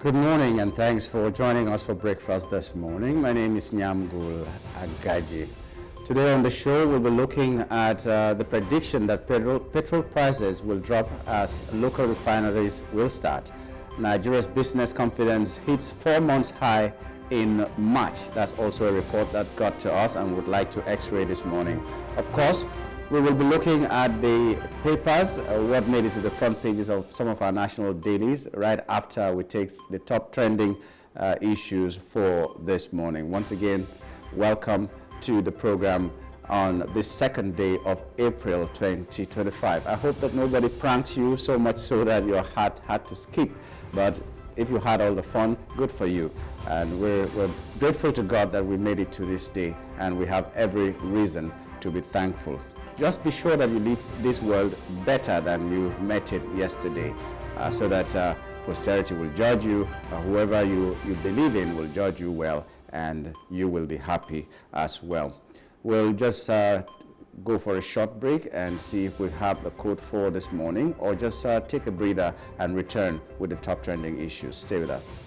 Good morning and thanks for joining us for breakfast this morning. My name is Nyamgul Agaji. Today on the show we'll be looking at the prediction that petrol prices will drop as local refineries will start. Nigeria's business confidence hits 4 months high in March. That's also a report that got to us and would like to x-ray this morning. Of course, we will be looking at the papers, what made it to the front pages of some of our national dailies right after we take the top trending issues for this morning. Once again, welcome to the program on this second day of April 2025. I hope that nobody pranked you so much so that your heart had to skip, but if you had all the fun, good for you. And we're grateful to God that we made it to this day, and we have every reason to be thankful. Just be sure that you leave this world better than you met it yesterday, so that posterity will judge you, whoever you believe in will judge you well, and you will be happy as well. We'll just go for a short break and see if we have the code for this morning, or just take a breather and return with the top trending issues. Stay with us.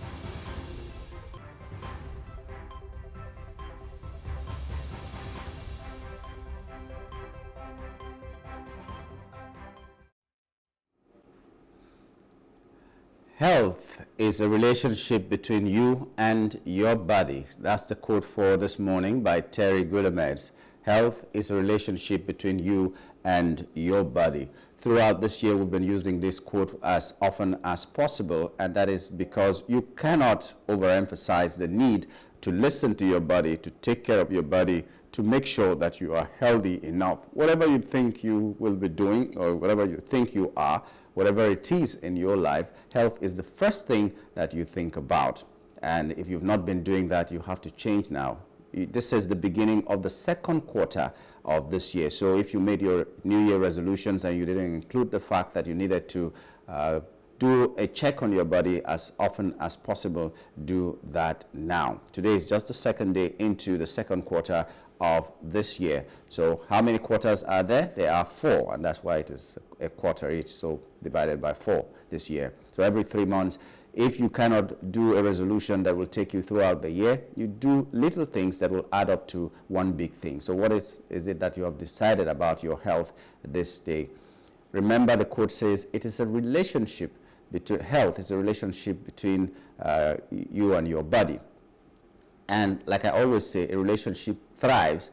Health is a relationship between you and your body. That's the quote for this morning by Terry Guillemets. Health is a relationship between you and your body. Throughout this year, we've been using this quote as often as possible, and that is because you cannot overemphasize the need to listen to your body, to take care of your body, to make sure that you are healthy enough. Whatever you think you will be doing, or whatever you think you are, whatever it is in your life, health is the first thing that you think about. And if you've not been doing that, you have to change now. This is the beginning of the second quarter of this year. So if you made your New Year resolutions and you didn't include the fact that you needed to do a check on your body as often as possible, do that now. Today is just the second day into the second quarter of this year. So how many quarters are there? There are 4, and that's why it is a quarter each, so divided by 4 this year. So every 3 months, if you cannot do a resolution that will take you throughout the year, you do little things that will add up to one big thing. So what is it that you have decided about your health this day? Remember, the quote says it is a relationship between health is a relationship between you and your body. And like I always say, a relationship thrives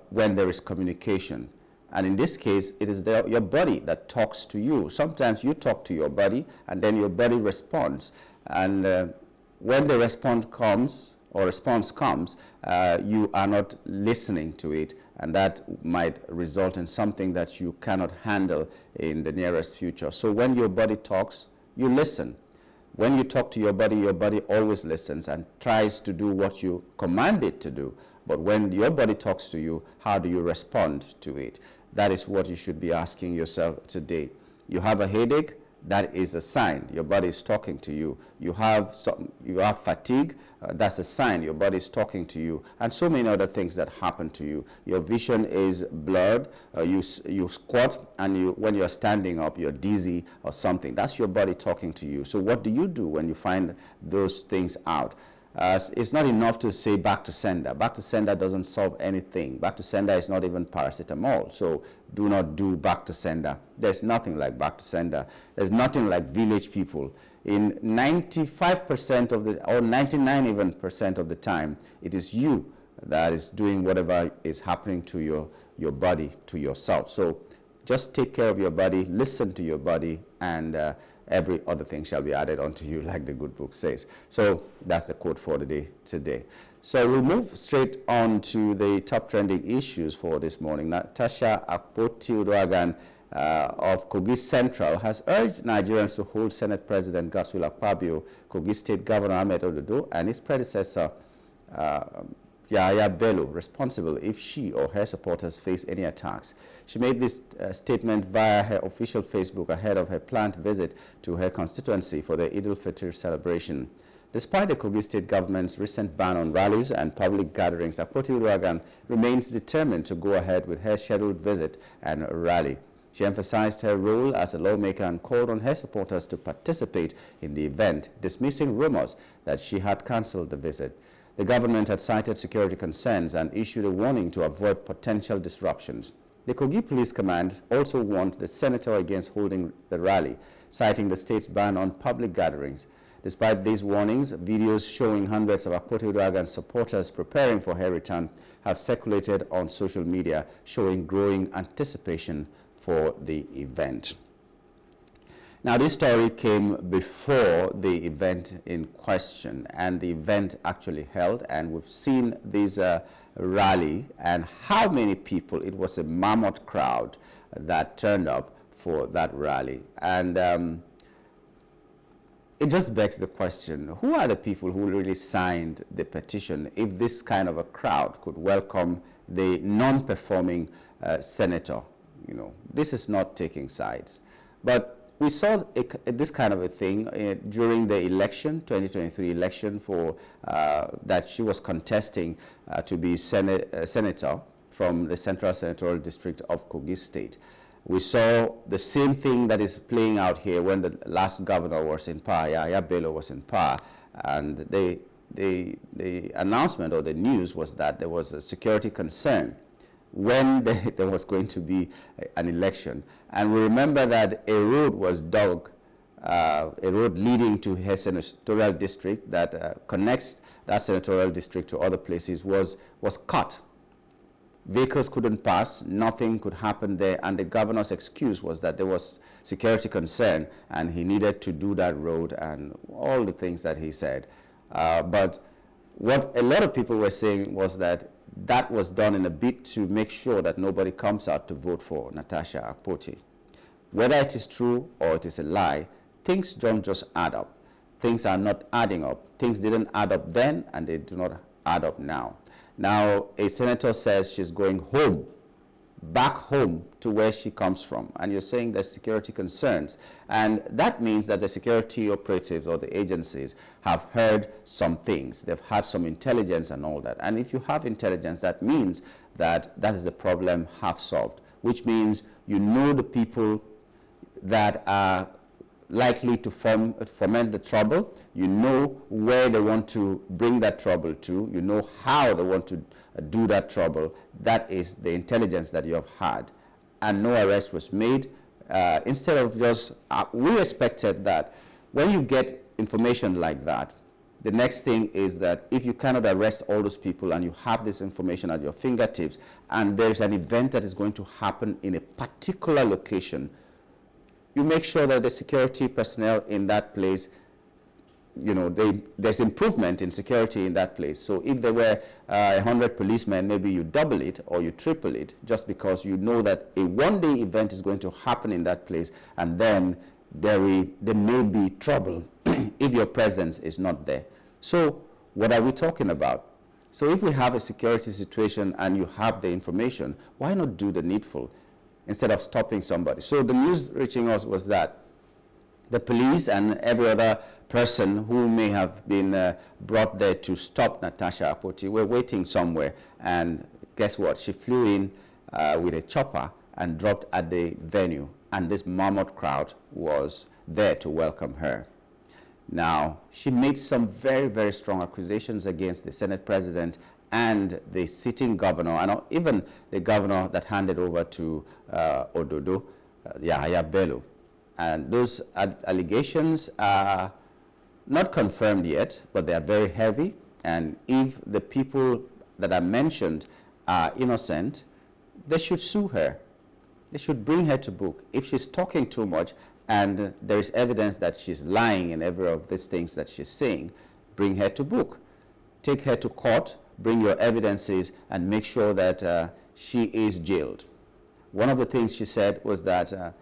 when there is communication. And in this case, it is your body that talks to you. Sometimes you talk to your body, and then your body responds. And when the response comes, you are not listening to it. And that might result in something that you cannot handle in the nearest future. So when your body talks, you listen. When you talk to your body always listens and tries to do what you command it to do. But when your body talks to you, how do you respond to it? That is what you should be asking yourself today. You have a headache, that is a sign your body is talking to you. You have fatigue, that's a sign your body is talking to you. And so many other things that happen to you. Your vision is blurred, you squat, and when you're standing up, you're dizzy or something. That's your body talking to you. So what do you do when you find those things out? It's not enough to say back to sender. Back to sender doesn't solve anything. Back to sender is not even paracetamol. So do not do back to sender. There's nothing like back to sender. There's nothing like village people. In 95% of the, or 99% even of the time, it is you that is doing whatever is happening to your body, to yourself. So just take care of your body, listen to your body, and every other thing shall be added unto you, like the good book says. So that's the quote for the day today. So we'll move straight on to the top trending issues for this morning. Natasha Akpoti-Uduaghan of Kogi Central has urged Nigerians to hold Senate President Godswill Akpabio, Kogi State Governor Ahmed Ododo, and his predecessor Yahaya Bello responsible if she or her supporters face any attacks. She made this statement via her official Facebook ahead of her planned visit to her constituency for the Eid al-Fitr celebration. Despite the Kogi State government's recent ban on rallies and public gatherings, Akpoti-Uduaghan remains determined to go ahead with her scheduled visit and rally. She emphasized her role as a lawmaker and called on her supporters to participate in the event, dismissing rumors that she had cancelled the visit. The government had cited security concerns and issued a warning to avoid potential disruptions. The Kogi Police Command also warned the senator against holding the rally, citing the state's ban on public gatherings. Despite these warnings, videos showing hundreds of Akpoti-Uduaghan supporters preparing for her return have circulated on social media, showing growing anticipation for the event. Now, this story came before the event in question, and the event actually held, and we've seen this rally and how many people. It was a mammoth crowd that turned up for that rally. And it just begs the question, who are the people who really signed the petition if this kind of a crowd could welcome the non-performing senator? You know, this is not taking sides. But we saw this kind of a thing during the election, 2023 election, for that she was contesting to be senator from the Central Senatorial District of Kogi State. We saw the same thing that is playing out here when the last governor was in power, Yahya Bello was in power, and the announcement or the news was that there was a security concern when there was going to be an election. And we remember that a road was dug, a road leading to her senatorial district that connects that senatorial district to other places was cut. Vehicles couldn't pass, nothing could happen there, and the governor's excuse was that there was security concern and he needed to do that road and all the things that he said. But what a lot of people were saying was that that was done in a bid to make sure that nobody comes out to vote for Natasha Akpoti. Whether it is true or it is a lie, things don't just add up. Things are not adding up. Things didn't add up then, and they do not add up now. Now, a senator says she's going home, back home to where she comes from, and you're saying there's security concerns. And that means that the security operatives or the agencies have heard some things. They've had some intelligence and all that. And if you have intelligence, that means that that is the problem half solved, which means you know the people that are likely to foment the trouble. You know where they want to bring that trouble to. You know how they want to do that trouble. That is the intelligence that you have had. And no arrest was made. Instead of just, we expected that when you get information like that, the next thing is that if you cannot arrest all those people and you have this information at your fingertips and there's an event that is going to happen in a particular location, you make sure that the security personnel in that place, you know, there's improvement in security in that place. So if there were 100 policemen, maybe you double it or you triple it, just because you know that a one-day event is going to happen in that place, and then there may be trouble if your presence is not there. So what are we talking about? So if we have a security situation and you have the information, why not do the needful instead of stopping somebody? So the news reaching us was that the police and every other person who may have been brought there to stop Natasha Akpoti were waiting somewhere. And guess what? She flew in with a chopper and dropped at the venue. And this mammoth crowd was there to welcome her. Now, she made some very, very strong accusations against the Senate president and the sitting governor, and even the governor that handed over to Ododo, Yahya Bello. And those allegations are not confirmed yet, but they are very heavy. And if the people that are mentioned are innocent, they should sue her. They should bring her to book. If she's talking too much and there is evidence that she's lying in every of these things that she's saying, bring her to book. Take her to court, bring your evidences, and make sure that she is jailed. One of the things she said was that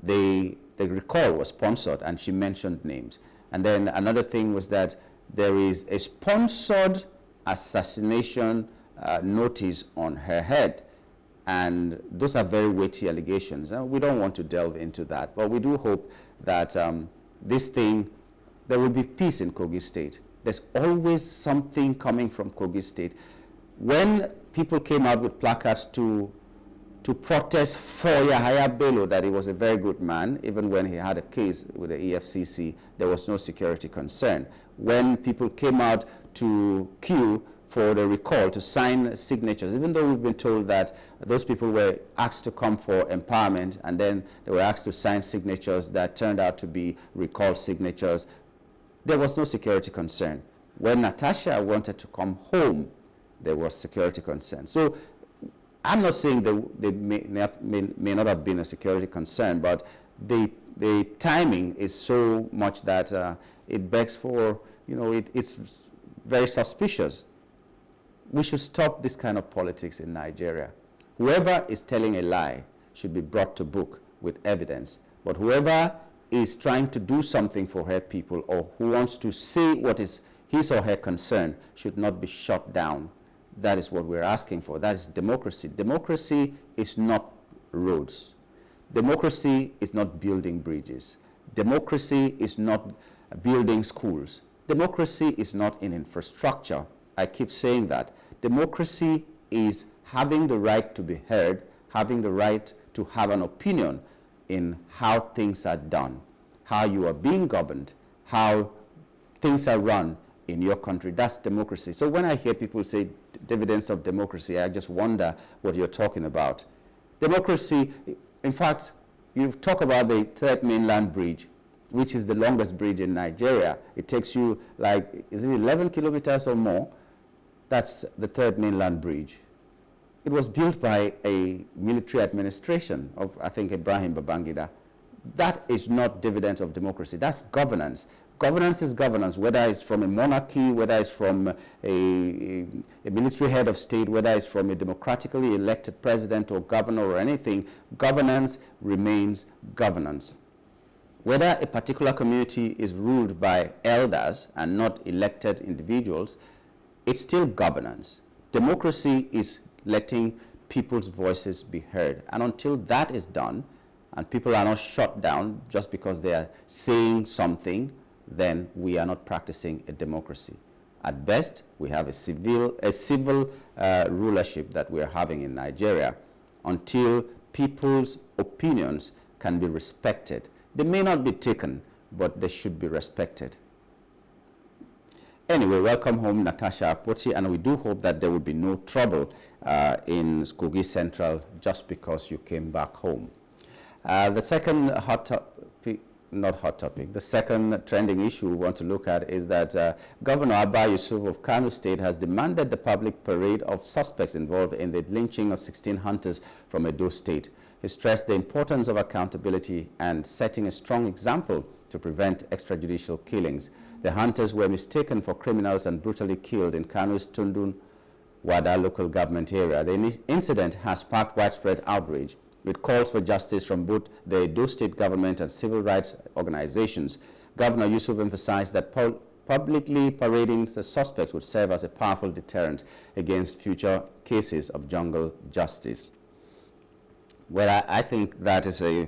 the recall was sponsored, and she mentioned names. And then another thing was that there is a sponsored assassination notice on her head. And those are very weighty allegations. We don't want to delve into that, but we do hope that this thing, there will be peace in Kogi State. There's always something coming from Kogi State. When people came out with placards to to protest for Yahaya Bello, that he was a very good man. Even when he had a case with the EFCC, there was no security concern. When people came out to queue for the recall, to sign signatures, even though we've been told that those people were asked to come for empowerment, and then they were asked to sign signatures that turned out to be recall signatures, there was no security concern. When Natasha wanted to come home, there was security concern. So I'm not saying they may not have been a security concern, but the timing is so much that it begs for, it's very suspicious. We should stop this kind of politics in Nigeria. Whoever is telling a lie should be brought to book with evidence. But whoever is trying to do something for her people, or who wants to say what is his or her concern, should not be shut down. That is what we're asking for. That is democracy. Democracy is not roads. Democracy is not building bridges. Democracy is not building schools. Democracy is not in infrastructure. I keep saying that. Democracy is having the right to be heard, having the right to have an opinion in how things are done, how you are being governed, how things are run in your country. That's democracy. So when I hear people say dividends of democracy, I just wonder what you're talking about. Democracy, in fact, you talk about the Third Mainland Bridge, which is the longest bridge in Nigeria. It takes you like, is it 11 kilometers or more? That's the Third Mainland Bridge. It was built by a military administration of, I think, Ibrahim Babangida. That is not dividends of democracy. That's governance. Governance is governance, whether it's from a monarchy, whether it's from a military head of state, whether it's from a democratically elected president or governor or anything. Governance remains governance. Whether a particular community is ruled by elders and not elected individuals, it's still governance. Democracy is letting people's voices be heard. And until that is done, and people are not shut down just because they are saying something, then we are not practicing a democracy. At best, we have a civil rulership that we are having in Nigeria until people's opinions can be respected. They may not be taken, but they should be respected. Anyway, welcome home, Natasha Akpoti, and we do hope that there will be no trouble in Kogi Central just because you came back home. The second the second trending issue we want to look at is that Governor Abba Yusuf of Kano State has demanded the public parade of suspects involved in the lynching of 16 hunters from Edo State. He stressed the importance of accountability and setting a strong example to prevent extrajudicial killings. The hunters were mistaken for criminals and brutally killed in Kano's Tundun Wada local government area. The incident has sparked widespread outrage, with calls for justice from both the Edo State government and civil rights organizations. Governor Yusuf emphasized that publicly parading the suspects would serve as a powerful deterrent against future cases of jungle justice. Well, I think that is a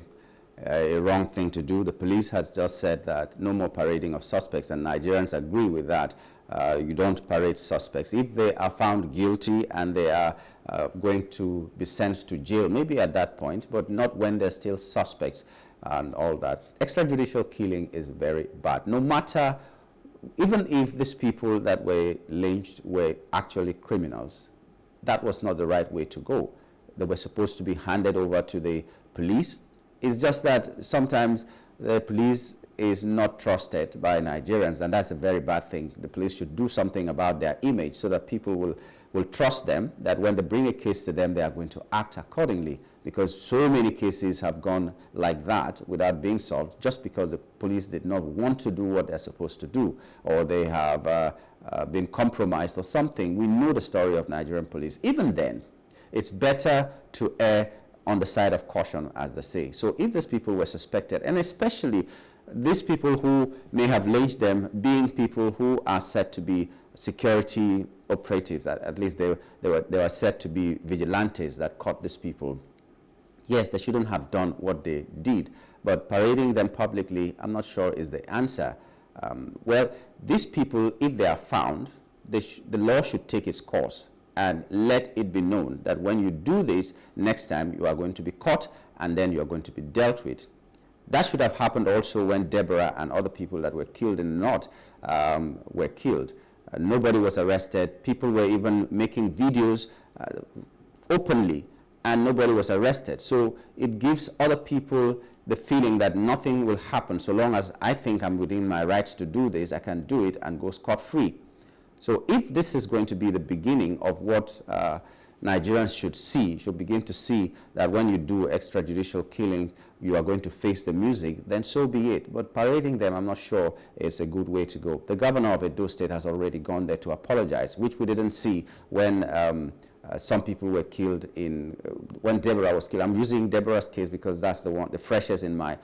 wrong thing to do. The police has just said that no more parading of suspects, and Nigerians agree with that. You don't parade suspects. If they are found guilty and they are going to be sent to jail, maybe at that point, but not when they're still suspects and all that. Extrajudicial killing is very bad. No matter, even if these people that were lynched were actually criminals, that was not the right way to go. They were supposed to be handed over to the police. It's just that sometimes the police is not trusted by Nigerians, and that's a very bad thing. The police should do something about their image so that people will trust them, that when they bring a case to them, they are going to act accordingly, because so many cases have gone like that without being solved just because the police did not want to do what they're supposed to do, or they have been compromised or something. We know the story of Nigerian police. Even then, it's better to err on the side of caution, as they say. So if these people were suspected, and especially these people who may have lynched them being people who are said to be security operatives, at least they were said to be vigilantes that caught these people. Yes, they shouldn't have done what they did, but parading them publicly, I'm not sure is the answer. Well, these people, if they are found, the law should take its course, and let it be known that when you do this, next time you are going to be caught and then you are going to be dealt with. That should have happened also when Deborah and other people that were killed in the north were killed. Nobody was arrested. People were even making videos openly, and nobody was arrested. So it gives other people the feeling that nothing will happen. So long as I think I'm within my rights to do this, I can do it and go scot-free. So if this is going to be the beginning of what Nigerians should begin to see, that when you do extrajudicial killing, you are going to face the music, then so be it. But parading them, I'm not sure it's a good way to go. The governor of Edo State has already gone there to apologize, which we didn't see when some people were killed when Deborah was killed. I'm using Deborah's case because that's the freshest in my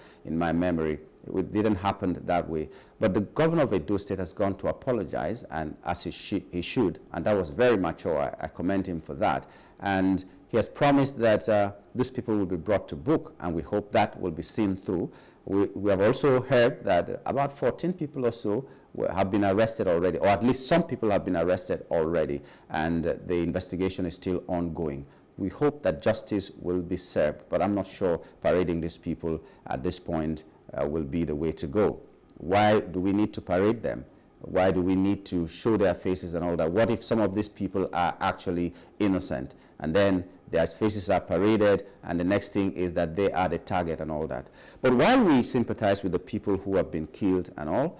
memory. It didn't happen that way. But the governor of Edo State has gone to apologize, and as he should, and that was very mature. I commend him for that. And he has promised that these people will be brought to book, and we hope that will be seen through. We have also heard that about 14 people or so have been arrested already, or at least some people have been arrested already, and the investigation is still ongoing. We hope that justice will be served, but I'm not sure parading these people at this point will be the way to go. Why do we need to parade them? Why do we need to show their faces and all that? What if some of these people are actually innocent, and then their faces are paraded, and the next thing is that they are the target and all that? But while we sympathize with the people who have been killed and all,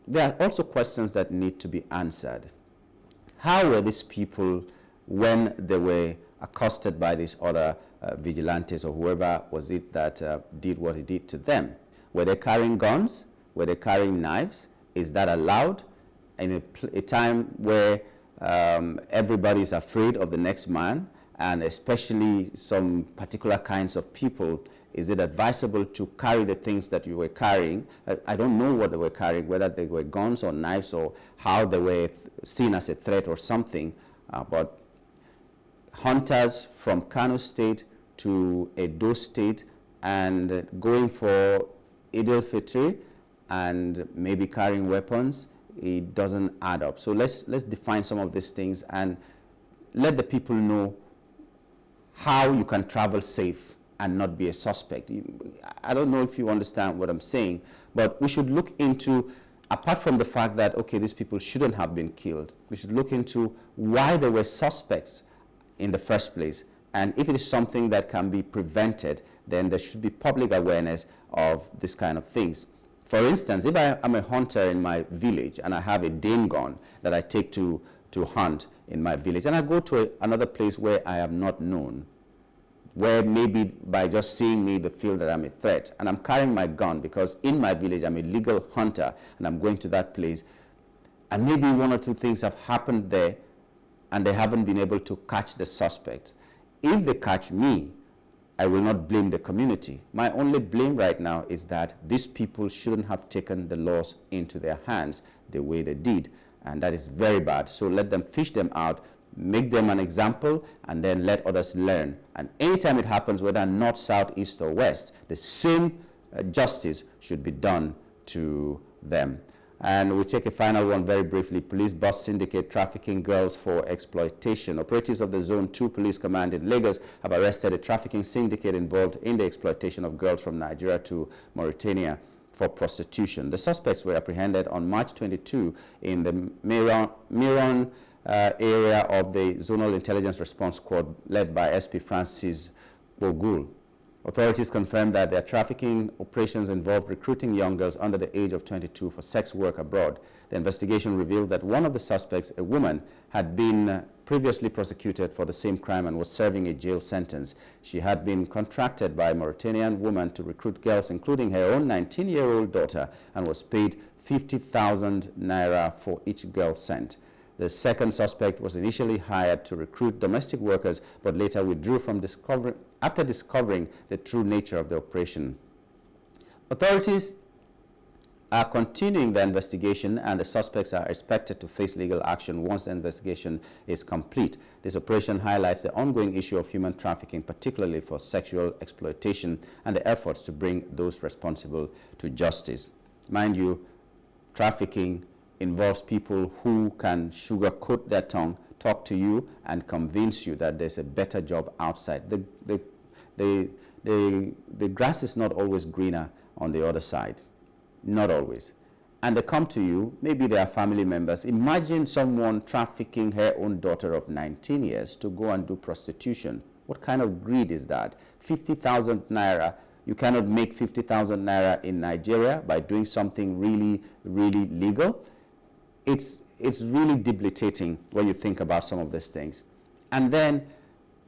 there are also questions that need to be answered. How were these people when they were accosted by these other vigilantes or whoever was it that did what he did to them? Were they carrying guns? Were they carrying knives? Is that allowed? In a time where everybody is afraid of the next man, and especially some particular kinds of people, is it advisable to carry the things that you were carrying? I don't know what they were carrying, whether they were guns or knives or how they were seen as a threat or something, but hunters from Kano State to Edo State and going for Eid al-Fitr and maybe carrying weapons, it doesn't add up. So let's define some of these things and let the people know how you can travel safe and not be a suspect. I don't know if you understand what I'm saying, but we should look into, apart from the fact that, okay, these people shouldn't have been killed, we should look into why they were suspects in the first place. And if it is something that can be prevented, then there should be public awareness of this kind of things. For instance, if I am a hunter in my village and I have a Dane gun that I take to hunt in my village, and I go to another place where I am not known, where maybe by just seeing me they feel that I'm a threat, and I'm carrying my gun because in my village I'm a legal hunter and I'm going to that place, and maybe one or two things have happened there and they haven't been able to catch the suspect. If they catch me, I will not blame the community. My only blame right now is that these people shouldn't have taken the laws into their hands the way they did, and that is very bad. So let them fish them out, make them an example, and then let others learn. And anytime it happens, whether north, south, east, or west, the same justice should be done to them. And we take a final one very briefly. Police bust syndicate trafficking girls for exploitation. Operatives of the Zone 2 Police Command in Lagos have arrested a trafficking syndicate involved in the exploitation of girls from Nigeria to Mauritania for prostitution. The suspects were apprehended on March 22 in the Miron area of the Zonal Intelligence Response Squad led by SP Francis Bogul. Authorities confirmed that their trafficking operations involved recruiting young girls under the age of 22 for sex work abroad. The investigation revealed that one of the suspects, a woman, had been previously prosecuted for the same crime and was serving a jail sentence. She had been contracted by a Mauritanian woman to recruit girls, including her own 19-year-old daughter, and was paid 50,000 naira for each girl sent. The second suspect was initially hired to recruit domestic workers, but later withdrew from after discovering the true nature of the operation. Authorities are continuing the investigation, and the suspects are expected to face legal action once the investigation is complete. This operation highlights the ongoing issue of human trafficking, particularly for sexual exploitation, and the efforts to bring those responsible to justice. Mind you, trafficking involves people who can sugarcoat their tongue talk to you and convince you that there's a better job outside. The grass is not always greener on the other side, not always. And they come to you, maybe they are family members. Imagine someone trafficking her own daughter of 19 years to go and do prostitution. What kind of greed is that? 50,000 naira. You cannot make 50,000 naira in Nigeria by doing something really, really legal. It's really debilitating when you think about some of these things. And then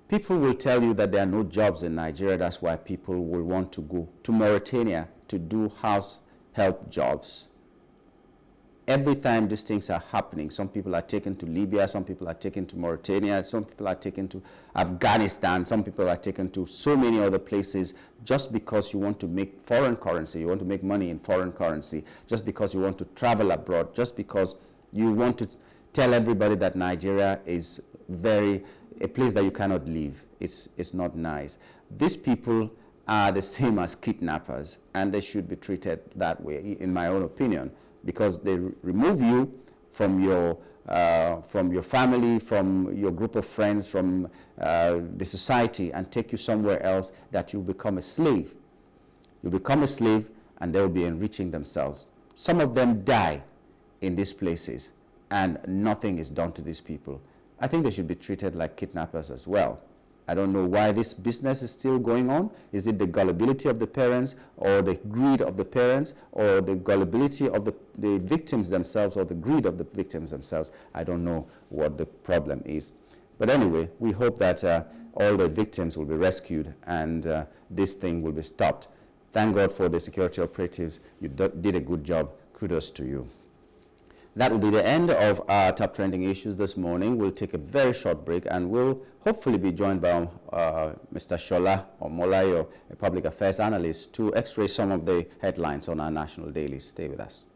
people will tell you that there are no jobs in Nigeria. That's why people will want to go to Mauritania to do house help jobs. Every time these things are happening, some people are taken to Libya, some people are taken to Mauritania, some people are taken to Afghanistan, some people are taken to so many other places just because you want to make foreign currency, you want to make money in foreign currency, just because you want to travel abroad, just because you want to tell everybody that Nigeria is a place that you cannot leave. It's not nice. These people are the same as kidnappers, and they should be treated that way, in my own opinion, because they remove you from your family, from your group of friends, from the society, and take you somewhere else that you become a slave. You become a slave, and they will be enriching themselves. Some of them die in these places, and nothing is done to these people. I think they should be treated like kidnappers as well. I don't know why this business is still going on. Is it the gullibility of the parents, or the greed of the parents, or the gullibility of the victims themselves, or the greed of the victims themselves? I don't know what the problem is. But anyway, we hope that all the victims will be rescued and this thing will be stopped. Thank God for the security operatives. You did a good job. Kudos to you. That will be the end of our top trending issues this morning. We'll take a very short break, and we'll hopefully be joined by Mr. Shola Omolayo, a public affairs analyst, to x-ray some of the headlines on our national dailies. Stay with us.